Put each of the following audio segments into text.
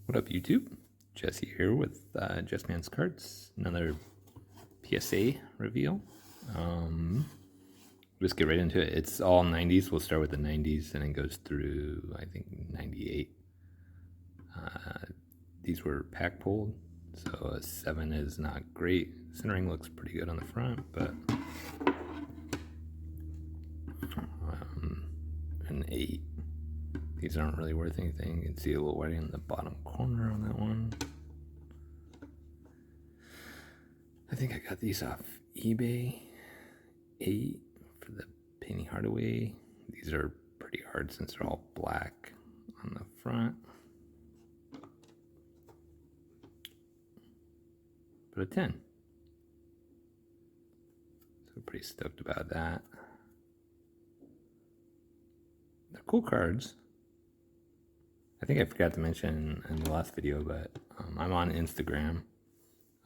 What up, YouTube? Jesse here with Just Man's Cards. Another PSA reveal. Just get right into it. It's all 90s. We'll start with the 90s and it goes through, I think, 98. These were pack pulled, so a 7 is not great. Centering looks pretty good on the front, but an 8. These aren't really worth anything. You can see a little whiting in the bottom corner on that one. I think I got these off eBay. 8 for the Penny Hardaway. These are pretty hard since they're all black on the front. But a 10. So pretty stoked about that. They're cool cards. I think I forgot to mention in the last video, but I'm on Instagram.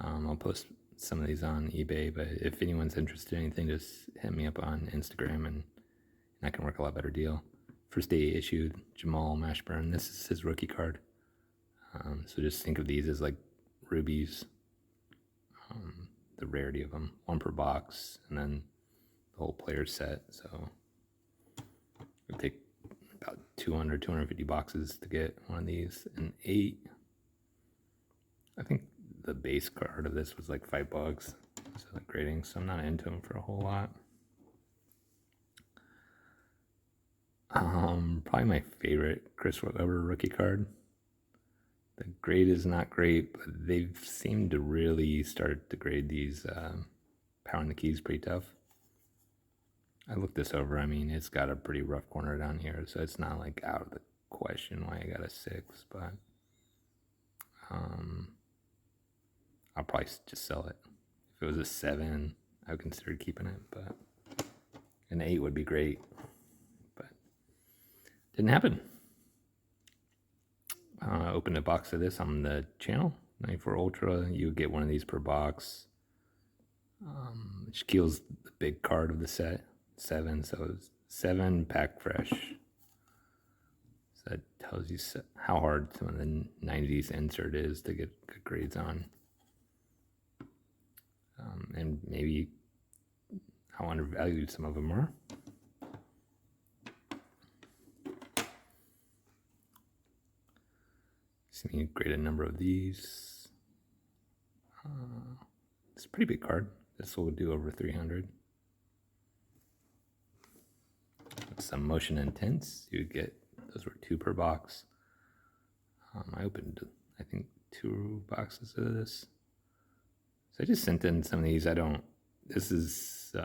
I'll post some of these on eBay, but if anyone's interested in anything, just hit me up on Instagram and I can work a lot better deal. First day issued, Jamal Mashburn. This is his rookie card. So just think of these as like rubies. The rarity of them, 1 per box, and then the whole player set. So it would take about 200, 250 boxes to get one of these. An 8. I think the base card of this was like $5. So the grading, so I'm not into them for a whole lot. Probably my favorite Chris Webber rookie card. The grade is not great, but they've seemed to really start to grade these power in the keys pretty tough. I looked this over. I mean, it's got a pretty rough corner down here, so it's not like out of the question why I got a 6, but I'll probably just sell it. If it was a 7, I would consider keeping it, but an 8 would be great, but didn't happen. Opened a box of this on the channel, 94 Ultra. You get one of these per box. Shaquille's the big card of the set, 7, so it's 7 pack fresh. So that tells you how hard some of the 90s insert is to get good grades on. And maybe how undervalued some of them are. See me grade a number of these. It's a pretty big card. This will do over 300. With some motion intense, you would get, those were 2 per box. I opened, I think, 2 boxes of this. So I just sent in some of these. This is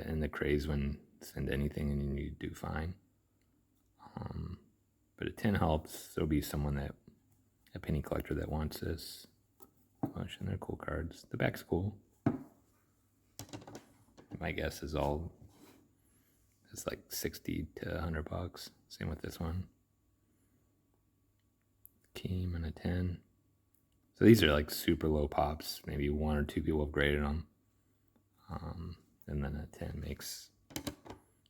in the craze when send anything and you do fine. But a 10 helps. There'll be someone a penny collector that wants this. Motion, they're cool cards. The back's cool. My guess is it's like 60 to 100 bucks. Same with this one. Keem and a 10. So these are like super low pops. Maybe 1 or 2 people have graded them. And then a 10 makes.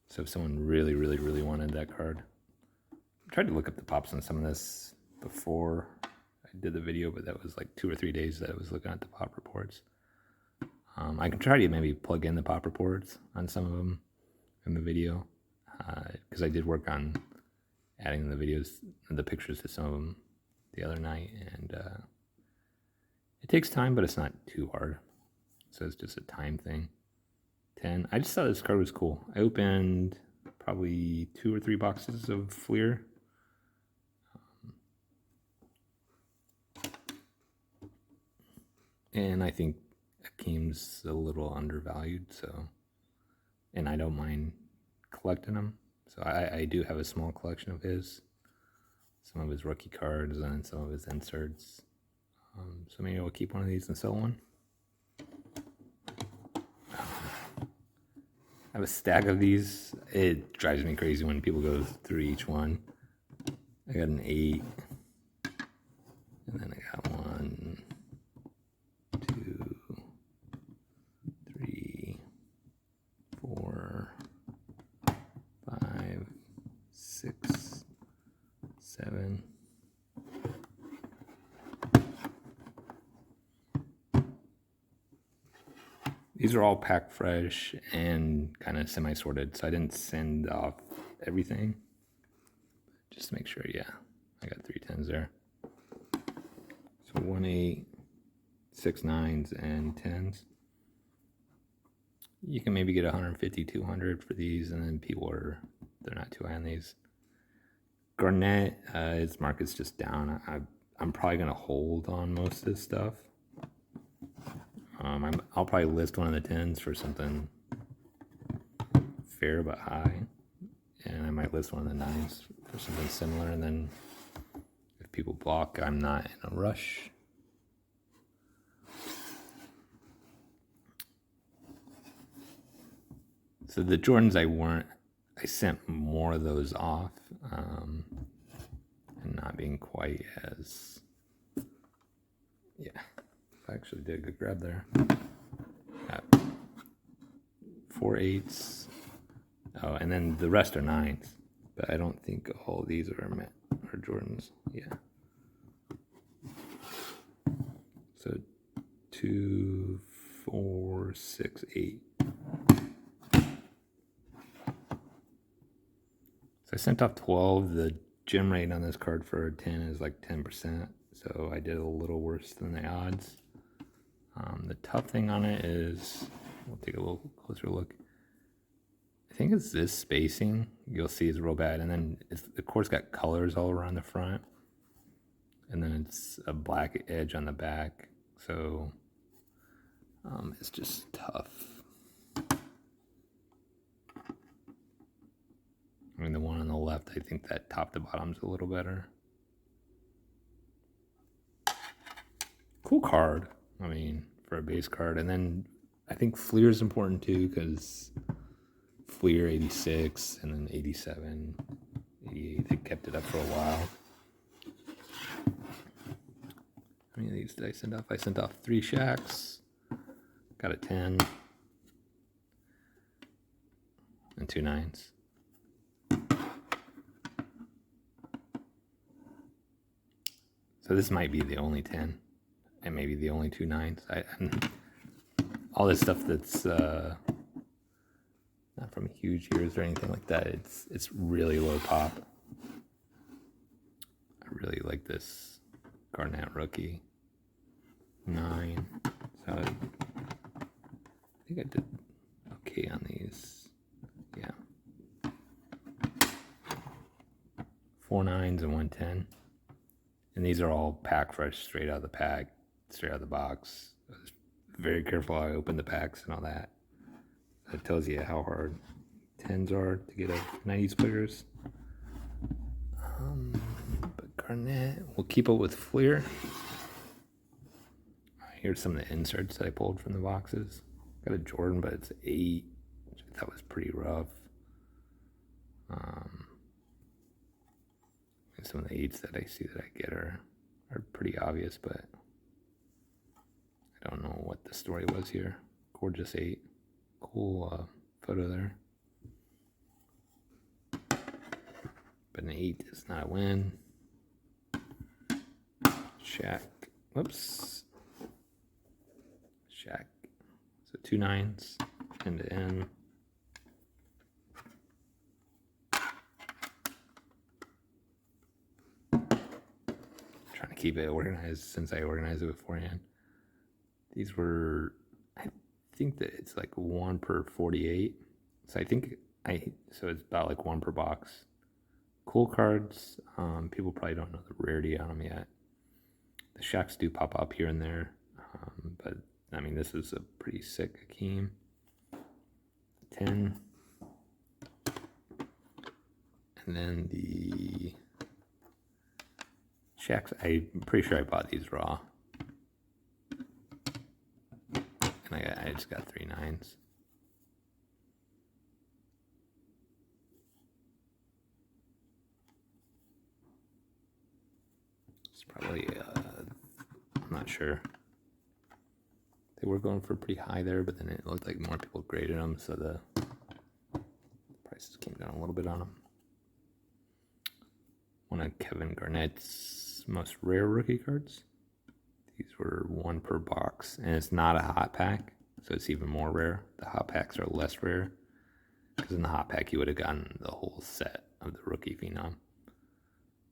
So if someone really, really, really wanted that card. I tried to look up the pops on some of this before I did the video, but that was like 2 or 3 days that I was looking at the pop reports. I can try to maybe plug in the pop reports on some of them in the video, because I did work on adding the pictures to some of them the other night, and it takes time, but it's not too hard. So it's just a time thing. 10. I just thought this card was cool. I opened probably 2 or 3 boxes of Fleer. And I think Akeem's a little undervalued, so, and I don't mind collecting them. So I do have a small collection of his, some of his rookie cards and some of his inserts. So maybe I'll keep one of these and sell one. I have a stack of these. It drives me crazy when people go through each one. I got an 8, and then I got 1, 2, 3, 4, 5, 6, 7, These are all packed fresh and kind of semi-sorted, so I didn't send off everything. Just to make sure, yeah, I got 3 10s there. So 1 8, 6 9s, and 10s. You can maybe get 150, 200 for these, and then they're not too high on these. Garnett, its market's just down. I'm probably gonna hold on most of this stuff. I'll probably list one of the 10s for something fair but high, and I might list one of the 9s for something similar, and then if people block, I'm not in a rush. So the Jordans I sent more of those off, and not being quite as, yeah, I actually did a good grab there. Got 4 8s. Oh, and then the rest are 9s, but I don't think all these are Jordans. Yeah. So 2, 4, 6, 8. So I sent off 12. The gem rate on this card for a 10 is like 10%. So I did a little worse than the odds. The tough thing on it is, we'll take a little closer look. I think it's this spacing. You'll see is real bad. And then the course got colors all around the front. And then it's a black edge on the back. So it's just tough. I mean, the one on the left, I think that top to bottom's a little better. Cool card, I mean, for a base card. And then I think Fleer is important too, because Fleer 86 and then 87, 88, they kept it up for a while. How many of these did I send off? I sent off 3 Shaqs, got a 10, and 2 9s. So this might be the only 10, and maybe the only 2 9s. All this stuff that's not from huge years or anything like that. It's really low pop. I really like this Garnett rookie 9. So I think I did okay on these. Yeah, 4 9s and 1 10. And these are all pack fresh, straight out of the pack, straight out of the box. I was very careful how I opened the packs and all that. That tells you how hard 10s are to get a 90s players. But Garnett, we'll keep up with Fleer. Here's some of the inserts that I pulled from the boxes. Got a Jordan, but it's 8, which I thought was pretty rough. Some of the 8s that I see that I get are pretty obvious, but I don't know what the story was here. Gorgeous 8. Cool photo there. But an 8 is not a win. Shaq. Whoops. Shaq. So 2 9s, end to end. Trying to keep it organized since I organized it beforehand. These were, I think that it's like 1 per 48. So so it's about like 1 per box. Cool cards. People probably don't know the rarity on them yet. The Shaqs do pop up here and there. But I mean, this is a pretty sick Hakeem. 10. And then the Shaqs, I'm pretty sure I bought these raw. And I just got 3 9s. It's probably, I'm not sure. They were going for pretty high there, but then it looked like more people graded them, so the prices came down a little bit on them. One of Kevin Garnett's most rare rookie cards. These were 1 per box, and it's not a hot pack. so it's even more rare. The hot packs are less rare, because in the hot pack you would have gotten the whole set of the rookie phenom.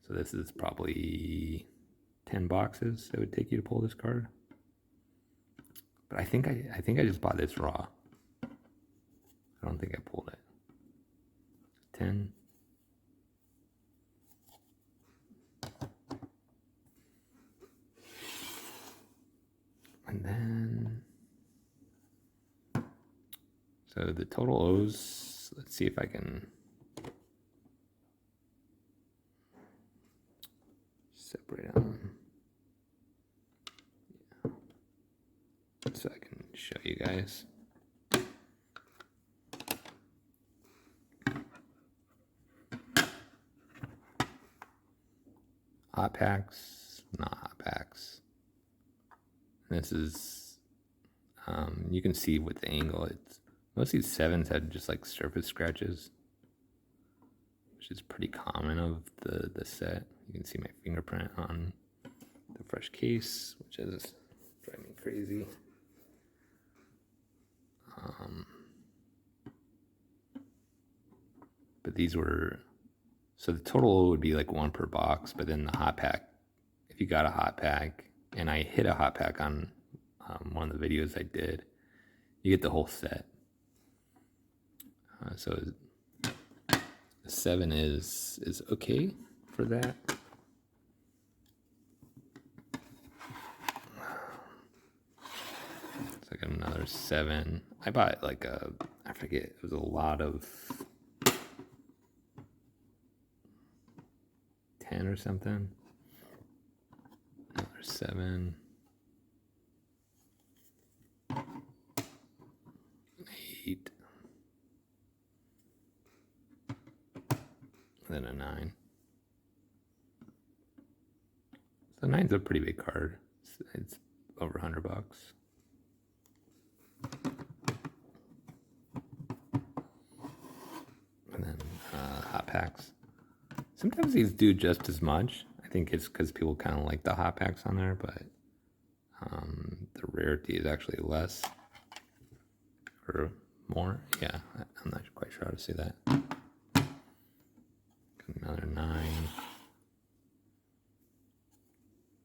So this is probably 10 boxes it would take you to pull this card. But I think I just bought this raw. I don't think I pulled it. 10. And then, so the total O's, let's see if I can separate them. Yeah. So I can show you guys. Hot packs, not hot packs. This is, you can see with the angle, it's most of these 7s had just like surface scratches, which is pretty common of the set. You can see my fingerprint on the fresh case, which is driving me crazy. But these were, so the total would be like 1 per box, but then the hot pack, if you got a hot pack, and I hit a hot pack on one of the videos I did, you get the whole set. So the 7 is okay for that. So I got another 7. I bought like I forget, it was a lot of 10 or something. Another 7. 8. And then a 9. So 9's a pretty big card. It's over $100. And then hot packs. Sometimes these do just as much. I think it's because people kind of like the hot packs on there, but the rarity is actually less or more. Yeah, I'm not quite sure how to say that. Another 9.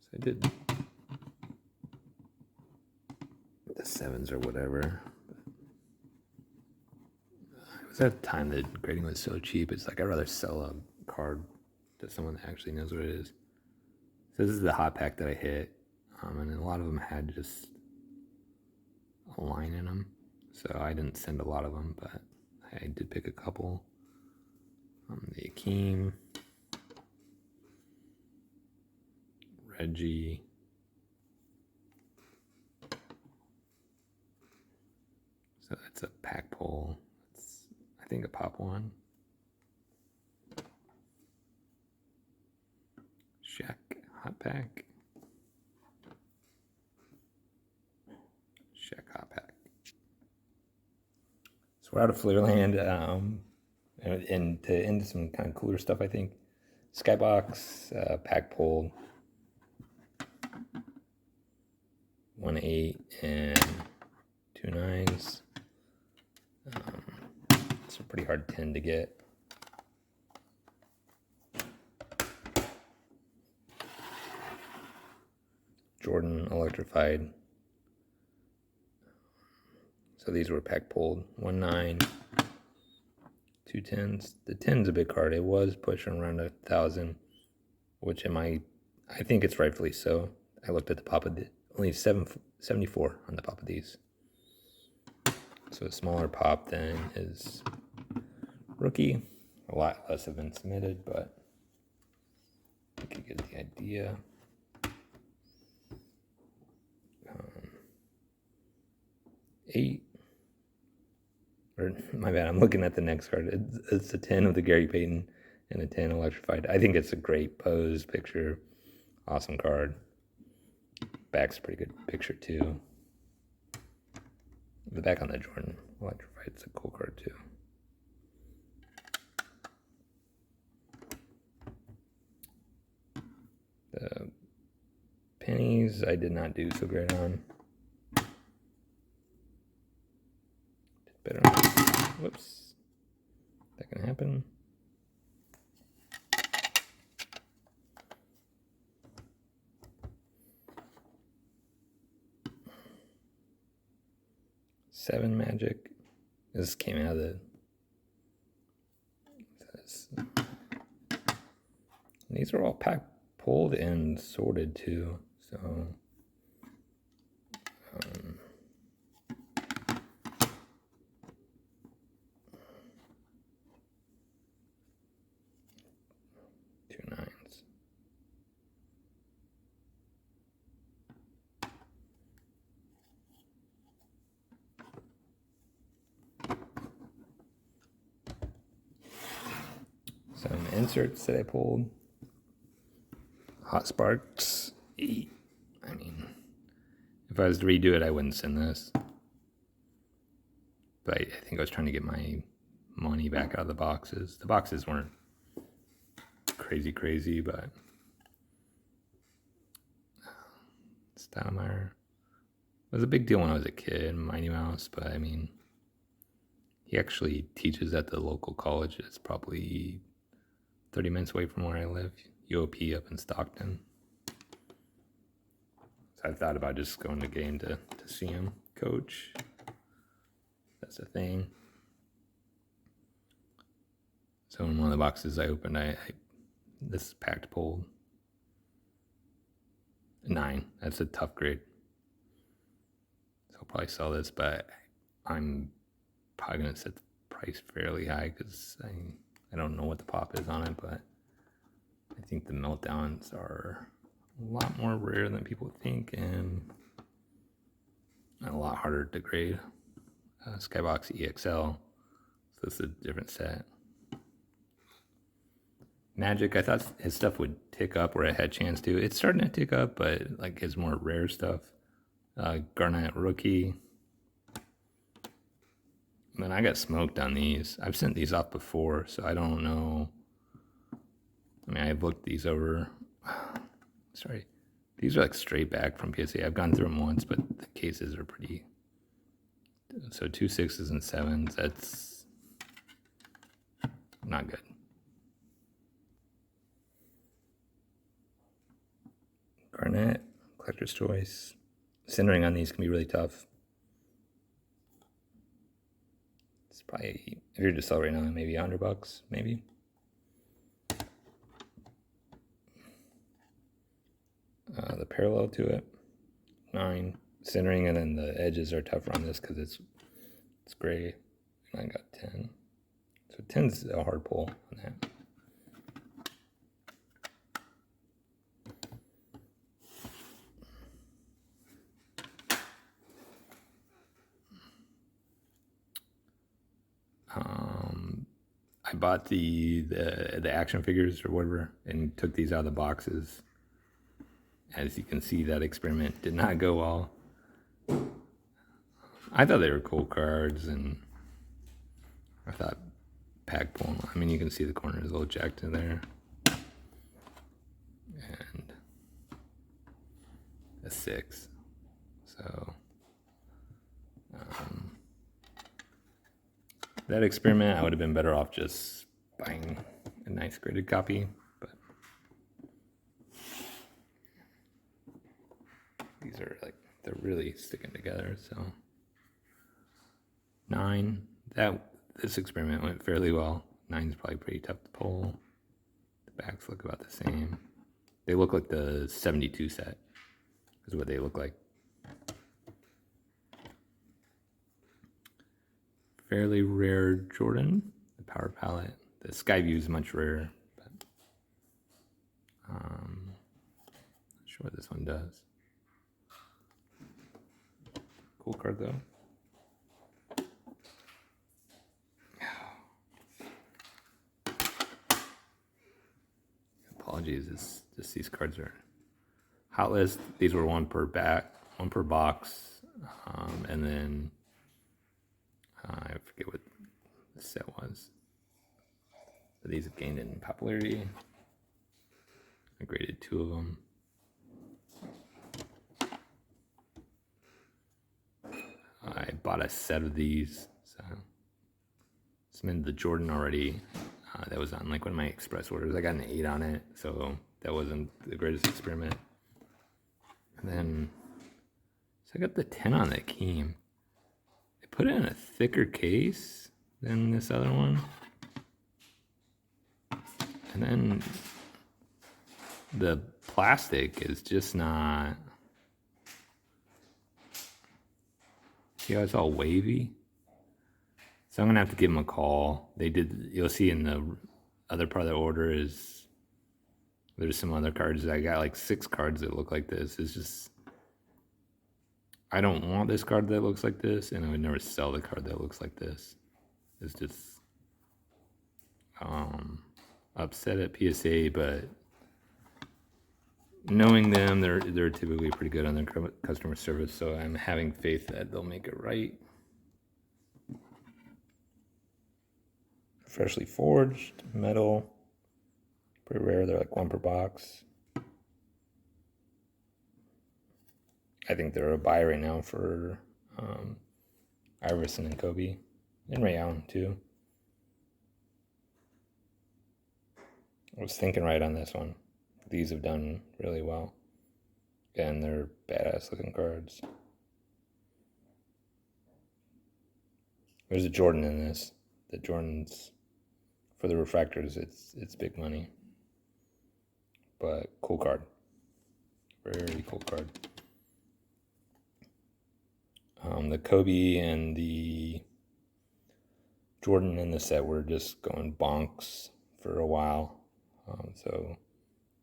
So I did the 7s or whatever. It was at a time that grading was so cheap. It's like I'd rather sell a card to someone that actually knows what it is. So this is the hot pack that I hit, and a lot of them had just a line in them. So I didn't send a lot of them, but I did pick a couple. The Akeem, Reggie, so that's a pack pull. It's, I think, a pop one. Shaq hot pack. Shaq hot pack. So we're out of Flairland, and to end some kind of cooler stuff, I think. Skybox, pack pull. 1 8 and 2 9s. It's a pretty hard 10 to get. Jordan electrified. So these were pack pulled. 1 9, 2 10s. The 10's a big card. It was pushing around 1,000, which I think it's rightfully so. I looked at the pop of the only 74 on the pop of these. So a smaller pop than is rookie. A lot less have been submitted, but you can get the idea. 8. Or my bad, I'm looking at the next card. It's a 10 of the Gary Payton and a 10 electrified. I think it's a great pose picture. Awesome card. Back's a pretty good picture too. The back on the Jordan electrified is a cool card too. The pennies I did not do so great on. Whoops. That can happen. Seven Magic. This came out of the... These are all packed, pulled, and sorted too. So... 2 9s. Some inserts that I pulled. Hot Sparks 8. I mean, if I was to redo it, I wouldn't send this. But I think I was trying to get my money back out of the boxes. The boxes weren't crazy, but Stoudemire was a big deal when I was a kid, Mighty Mouse, but I mean, he actually teaches at the local college. It's probably 30 minutes away from where I live, UOP up in Stockton. So I've thought about just going to game to see him coach. That's a thing. So in one of the boxes I opened, this packed pulled 9. That's a tough grade. So I'll probably sell this, but I'm probably gonna set the price fairly high because I don't know what the pop is on it, but I think the meltdowns are a lot more rare than people think and a lot harder to grade. Skybox EXL, so this is a different set. Magic, I thought his stuff would tick up where it had a chance to. It's starting to tick up, but like his more rare stuff. Garnett rookie. And then I got smoked on these. I've sent these off before, so I don't know. I mean, I've looked these over. Sorry. These are like straight back from PSA. I've gone through them once, but the cases are pretty. So 2 6s and 7s, that's not good. Garnett, collector's choice. Centering on these can be really tough. It's probably, if you're to sell right now, maybe $100, maybe. The parallel to it, 9. Centering, and then the edges are tougher on this because it's gray. And I got 10. So 10's a hard pull on that. I bought the action figures or whatever and took these out of the boxes. As you can see, that experiment did not go well. I thought they were cool cards, and I thought pack pull. I mean, you can see the corner is a little jacked in there. And a 6. So that experiment, I would have been better off just buying a nice graded copy, but these are like, they're really sticking together. So 9, this experiment went fairly well. 9's probably pretty tough to pull. The backs look about the same. They look like the 72 set is what they look like. Fairly rare Jordan, the Power Palette. The Skyview is much rarer, but not sure what this one does. Cool card though. Apologies, it's just these cards are hot list. These were 1 per box, and then I forget what the set was. But these have gained in popularity. I graded 2 of them. I bought a set of these, so submitted the Jordan already. That was on like one of my express orders. I got an 8 on it, so that wasn't the greatest experiment. And then, so I got the 10 on that Keem. They put it in a thicker case than this other one. And then the plastic is just not, see how it's all wavy? So I'm gonna have to give them a call. They did, you'll see in the other part of the order is, there's some other cards. I got like 6 cards that look like this. It's just, I don't want this card that looks like this, and I would never sell the card that looks like this. It's just upset at PSA, but knowing them, they're typically pretty good on their customer service, so I'm having faith that they'll make it right. Freshly forged metal, pretty rare. They're like 1 per box. I think they're a buy right now for Iverson and Kobe, and Ray Allen too. I was thinking right on this one. These have done really well. Again, they're badass looking cards. There's a Jordan in this. The Jordans, for the refractors, it's big money. But cool card. Very cool card. The Kobe and the Jordan in the set were just going bonks for a while. So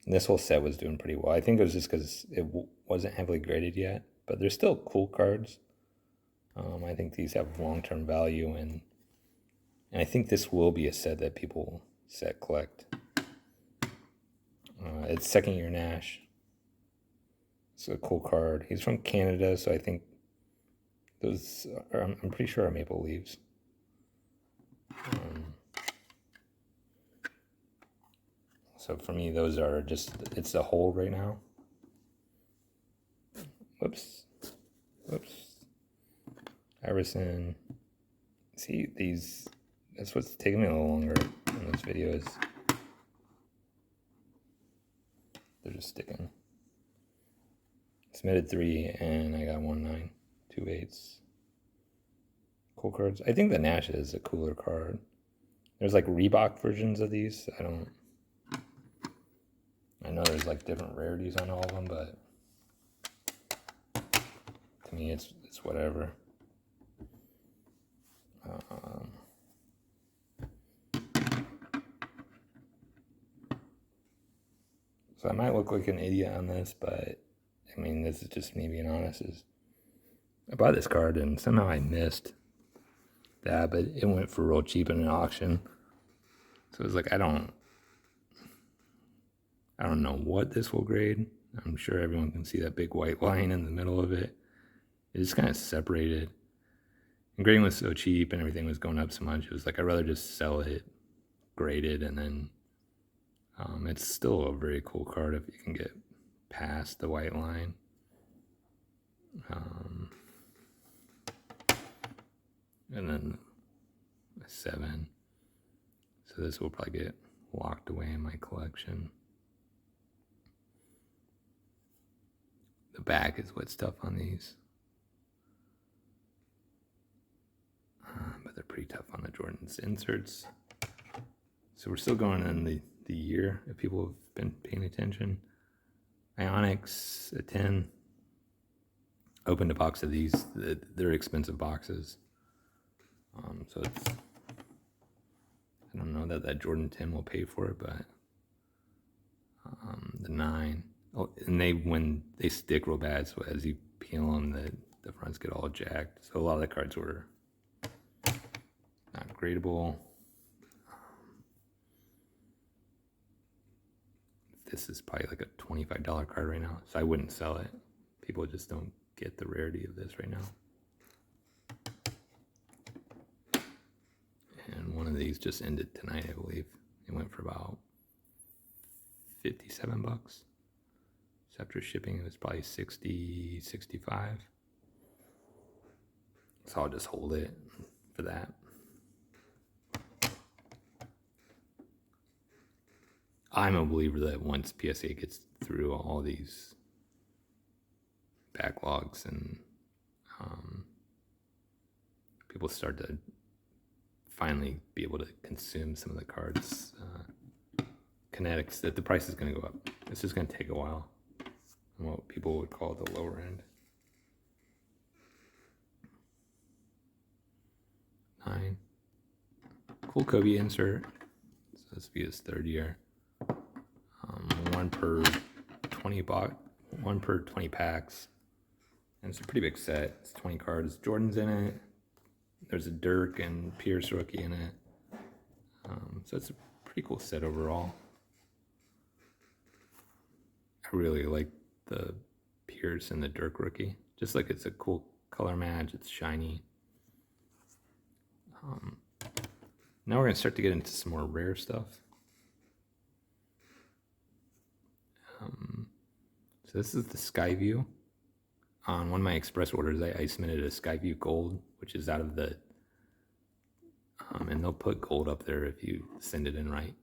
this whole set was doing pretty well. I think it was just because it wasn't heavily graded yet, but they're still cool cards. I think these have long-term value, and I think this will be a set that people collect. It's second year Nash. It's a cool card. He's from Canada, so I think those are, I'm pretty sure are Maple Leaves. So for me, those are just, it's the whole right now. Whoops. Iverson. See, these, that's what's taking me a little longer in this video is they're just sticking. Submitted 3 and I got 1 9, 2 8s. Cool cards. I think the Nash is a cooler card. There's like Reebok versions of these. I know there's like different rarities on all of them, but to me it's whatever. So I might look like an idiot on this, but I mean, this is just me being honest. I bought this card and somehow I missed that, but it went for real cheap in an auction. So it's like, I don't know what this will grade. I'm sure everyone can see that big white line in the middle of it. It just kind of separated. And grading was so cheap and everything was going up so much. It was like, I'd rather just sell it graded, and then it's still a very cool card if you can get past the white line. And then a 7. So this will probably get locked away in my collection. The back is what's tough on these. But they're pretty tough on the Jordan's inserts. So we're still going in the year, if people have been paying attention. Ionics, a 10. Opened a box of these. They're expensive boxes. So it's, I don't know that Jordan 10 will pay for it, but the 9. Oh, and when they stick real bad, so as you peel them, the fronts get all jacked. So a lot of the cards were not gradable. This is probably like a $25 card right now, so I wouldn't sell it. People just don't get the rarity of this right now. And one of these just ended tonight, I believe. It went for about $57. So after shipping, it was probably 60, 65. So I'll just hold it for that. I'm a believer that once PSA gets through all these backlogs and people start to finally be able to consume some of the cards, kinetics, that the price is going to go up. It's just going to take a while on what people would call the lower end. 9. Cool Kobe insert. So this will be his 3rd year. 1 per 20 1 per 20 packs. And it's a pretty big set. It's 20 cards. Jordan's in it. There's a Dirk and Pierce rookie in it. So it's a pretty cool set overall. I really like the Pierce and the Dirk rookie. Just like it's a cool color match. It's shiny. Now we're going to start to get into some more rare stuff. So this is the Skyview. On one of my express orders, I submitted a Skyview Gold, which is out of the... and they'll put gold up there if you send it in right.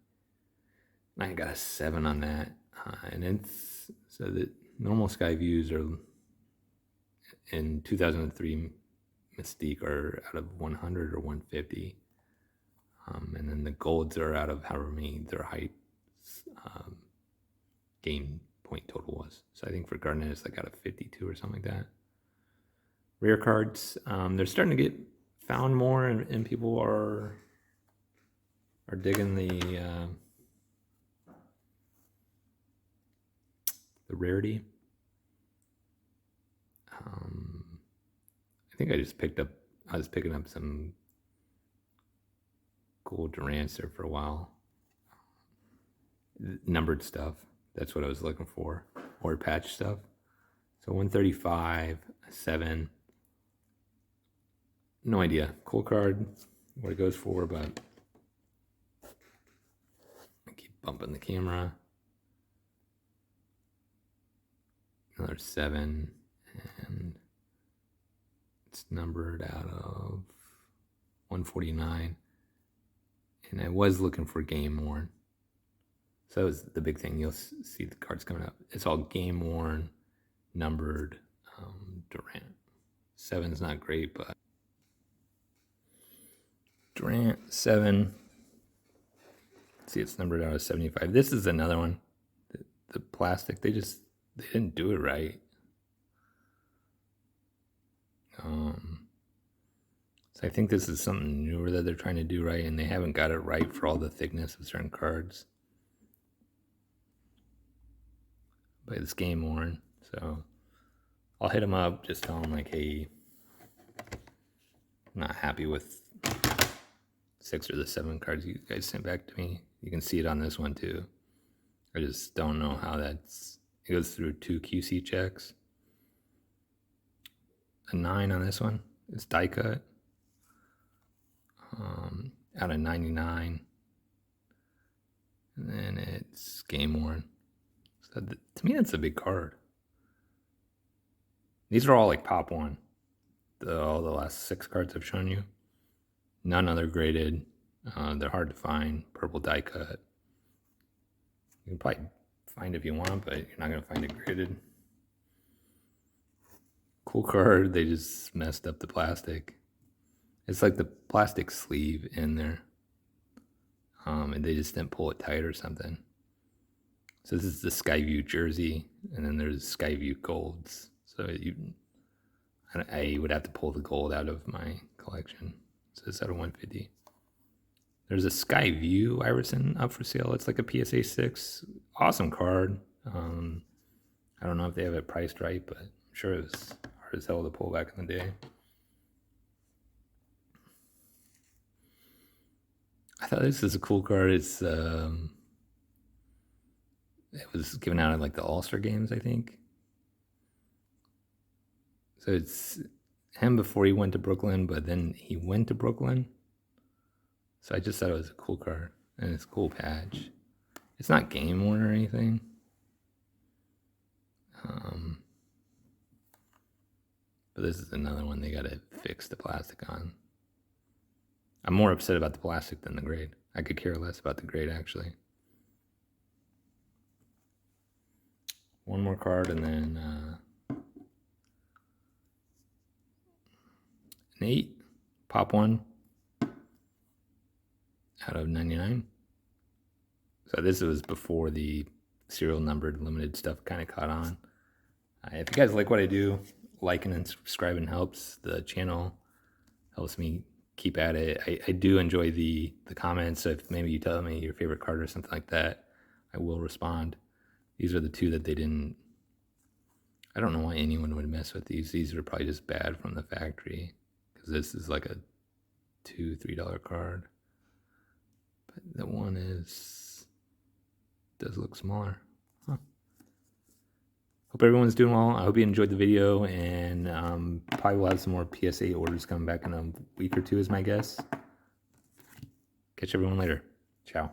And I got a 7 on that. And it's... So the normal Skyviews are... In 2003 Mystique are out of 100 or 150. And then the golds are out of however many their height game point total was. So I think for Garnett it's like out of 52 or something like that. Rare cards, they're starting to get found more, and people are digging the rarity. I think I was picking up some gold Durants there for a while. Numbered stuff. That's what I was looking for. Or patch stuff. So 135, 7. No idea. Cool card. What it goes for, but I keep bumping the camera. Another 7. And it's numbered out of 149. And I was looking for game worn. So that was the big thing. You'll see the cards coming up. It's all game worn, numbered Durant. 7's not great, but Durant 7. See, it's numbered out of 75. This is another one. The plastic, they didn't do it right. So I think this is something newer that they're trying to do right, and they haven't got it right for all the thickness of certain cards. But it's game worn, so I'll hit them up, just tell them like, hey, I'm not happy with 6 or the 7 cards you guys sent back to me. You can see it on this one too. I just don't know how it goes through 2 QC checks. A 9 on this one. It's die cut. Out of 99. And then it's game worn. So to me, that's a big card. These are all like pop 1. All the last 6 cards I've shown you. None other graded. They're hard to find. Purple die cut. You can probably find it if you want, but you're not going to find it graded. Cool card. They just messed up the plastic. It's like the plastic sleeve in there. And they just didn't pull it tight or something. So this is the Skyview jersey, and then there's Skyview golds. So I would have to pull the gold out of my collection. So it's out of 150. There's a Skyview Iverson up for sale. It's like a PSA 6. Awesome card. I don't know if they have it priced right, but I'm sure it was hard as hell to pull back in the day. I thought this is a cool card. It was given out at like the All-Star games, I think. So it's him before he went to Brooklyn, but then he went to Brooklyn. So I just thought it was a cool card. And it's a cool patch. It's not game worn or anything. But this is another one they got to fix the plastic on. I'm more upset about the plastic than the grade. I could care less about the grade, actually. one more card, and then an 8. Pop 1 out of 99. So this was before the serial numbered limited stuff kind of caught on. If you guys like what I do, liking and subscribing helps. The channel helps me keep at it. I do enjoy the comments. If maybe you tell me your favorite card or something like that, I will respond. These are the 2 that they didn't. I don't know why anyone would mess with these. These are probably just bad from the factory, because this is like a $2, $3 card. But the one does look smaller. Huh. Hope everyone's doing well. I hope you enjoyed the video, and probably will have some more PSA orders coming back in a week or 2 is my guess. Catch everyone later. Ciao.